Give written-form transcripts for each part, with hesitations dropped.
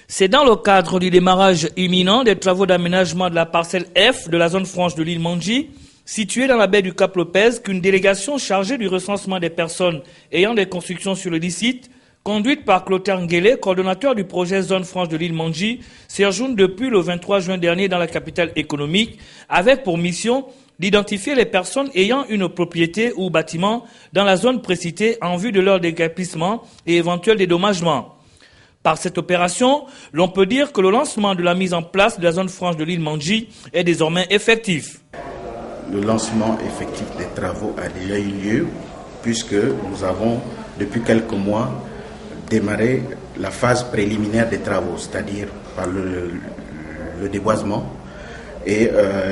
C'est dans le cadre du démarrage imminent des travaux d'aménagement de la parcelle F de la zone franche de l'île Mandji, située dans la baie du Cap Lopez, qu'une délégation chargée du recensement des personnes ayant des constructions sur le dit site, conduite par Clotaire Nguélé, coordonnateur du projet Zone franche de l'île Mandji, séjourne depuis le 23 juin dernier dans la capitale économique, avec pour mission d'identifier les personnes ayant une propriété ou bâtiment dans la zone précitée en vue de leur déguerpissement et éventuel dédommagement. Par cette opération, l'on peut dire que le lancement de la mise en place de la zone franche de l'île Mandji est désormais effectif. Le lancement effectif des travaux a déjà eu lieu puisque nous avons depuis quelques mois démarré la phase préliminaire des travaux, c'est-à-dire par le déboisement et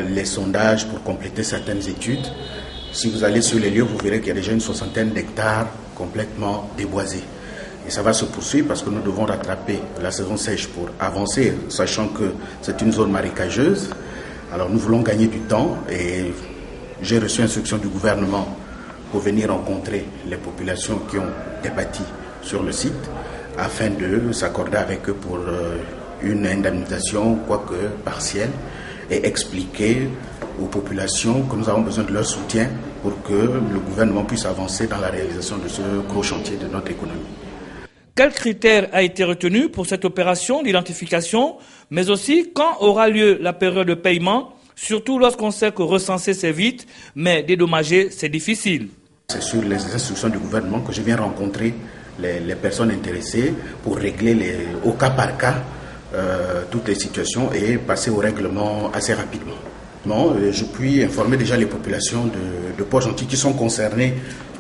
les sondages pour compléter certaines études. Si vous allez sur les lieux, vous verrez qu'il y a déjà une 60aine d'hectares complètement déboisés. Et ça va se poursuivre parce que nous devons rattraper la saison sèche pour avancer, sachant que c'est une zone marécageuse. Alors nous voulons gagner du temps et j'ai reçu instruction du gouvernement pour venir rencontrer les populations qui ont des bâtis sur le site afin de s'accorder avec eux pour une indemnisation, quoique partielle, et expliquer aux populations que nous avons besoin de leur soutien pour que le gouvernement puisse avancer dans la réalisation de ce gros chantier de notre économie. Quel critère a été retenu pour cette opération d'identification, mais aussi quand aura lieu la période de paiement, surtout lorsqu'on sait que recenser c'est vite, mais dédommager c'est difficile. C'est sur les instructions du gouvernement que je viens rencontrer les personnes intéressées pour régler au cas par cas toutes les situations et passer au règlement assez rapidement. Je puis informer déjà les populations de Port-Gentil qui sont concernées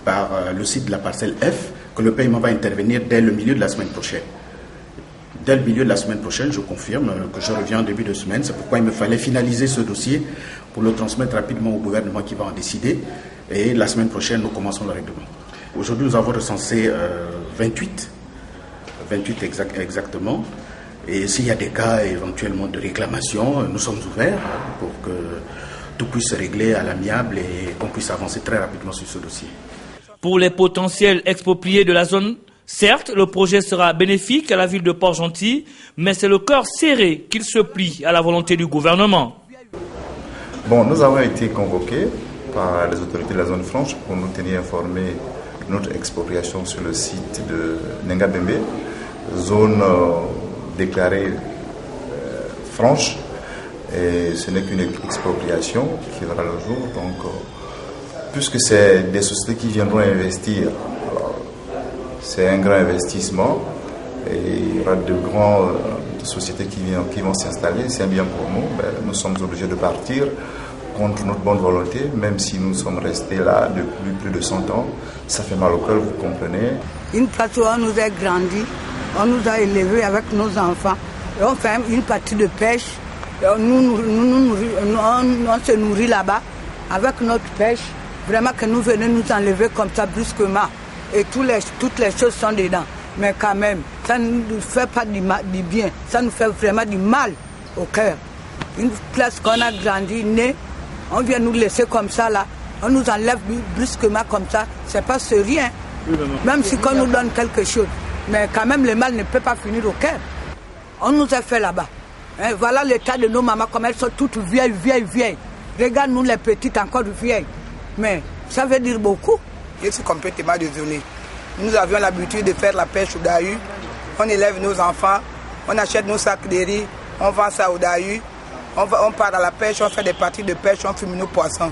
par le site de la parcelle F que le paiement va intervenir dès le milieu de la semaine prochaine. Dès le milieu de la semaine prochaine, je confirme que je reviens en début de semaine. C'est pourquoi il me fallait finaliser ce dossier pour le transmettre rapidement au gouvernement qui va en décider. Et la semaine prochaine, nous commençons le règlement. Aujourd'hui, nous avons recensé 28 exactement. Et s'il y a des cas éventuellement de réclamation, nous sommes ouverts pour que tout puisse se régler à l'amiable et qu'on puisse avancer très rapidement sur ce dossier. Pour les potentiels expropriés de la zone, certes, le projet sera bénéfique à la ville de Port-Gentil, mais c'est le cœur serré qu'il se plie à la volonté du gouvernement. Bon, nous avons été convoqués par les autorités de la zone franche pour nous tenir informés de notre expropriation sur le site de Nengabembe, zone déclarée franche. Et ce n'est qu'une expropriation qui verra le jour. Donc, puisque c'est des sociétés qui viendront investir, c'est un grand investissement et il y aura de grandes sociétés qui vont s'installer. C'est un bien pour nous. Nous sommes obligés de partir contre notre bonne volonté, même si nous sommes restés là depuis plus de 100 ans. Ça fait mal au cœur, vous comprenez. Une place où on nous a grandi, on nous a élevés avec nos enfants. Et on fait une partie de pêche. On se nourrit là-bas avec notre pêche. Vraiment que nous venons nous enlever comme ça brusquement. Et toutes les choses sont dedans. Mais quand même, ça ne nous fait pas du bien. Ça nous fait vraiment du mal au cœur. Une place qu'on a grandi, née, on vient nous laisser comme ça là. On nous enlève brusquement comme ça. C'est pas rien. Même si on nous donne quelque chose. Mais quand même, le mal ne peut pas finir au cœur. On nous a fait là-bas. Et voilà l'état de nos mamans, comme elles sont toutes vieilles. Regarde-nous les petites encore vieilles. Mais ça veut dire beaucoup. Je suis complètement désolé. Nous avions l'habitude de faire la pêche au Dahu. On élève nos enfants, on achète nos sacs de riz, on vend ça au Dahu. On part à la pêche, on fait des parties de pêche, on fume nos poissons.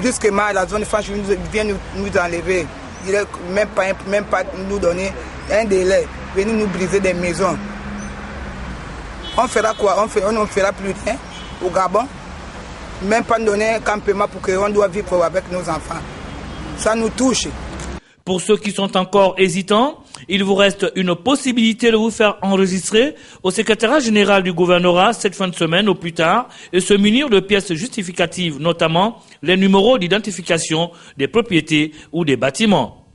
Brusquement, la zone franche vient nous enlever. Même pas nous donner un délai, venir nous briser des maisons. On fera quoi? On ne fera plus rien au Gabon. Même pas nous donner un campement pour qu'on doit vivre avec nos enfants. Ça nous touche. Pour ceux qui sont encore hésitants, il vous reste une possibilité de vous faire enregistrer au secrétariat général du gouvernorat cette fin de semaine au plus tard et se munir de pièces justificatives, notamment les numéros d'identification des propriétés ou des bâtiments.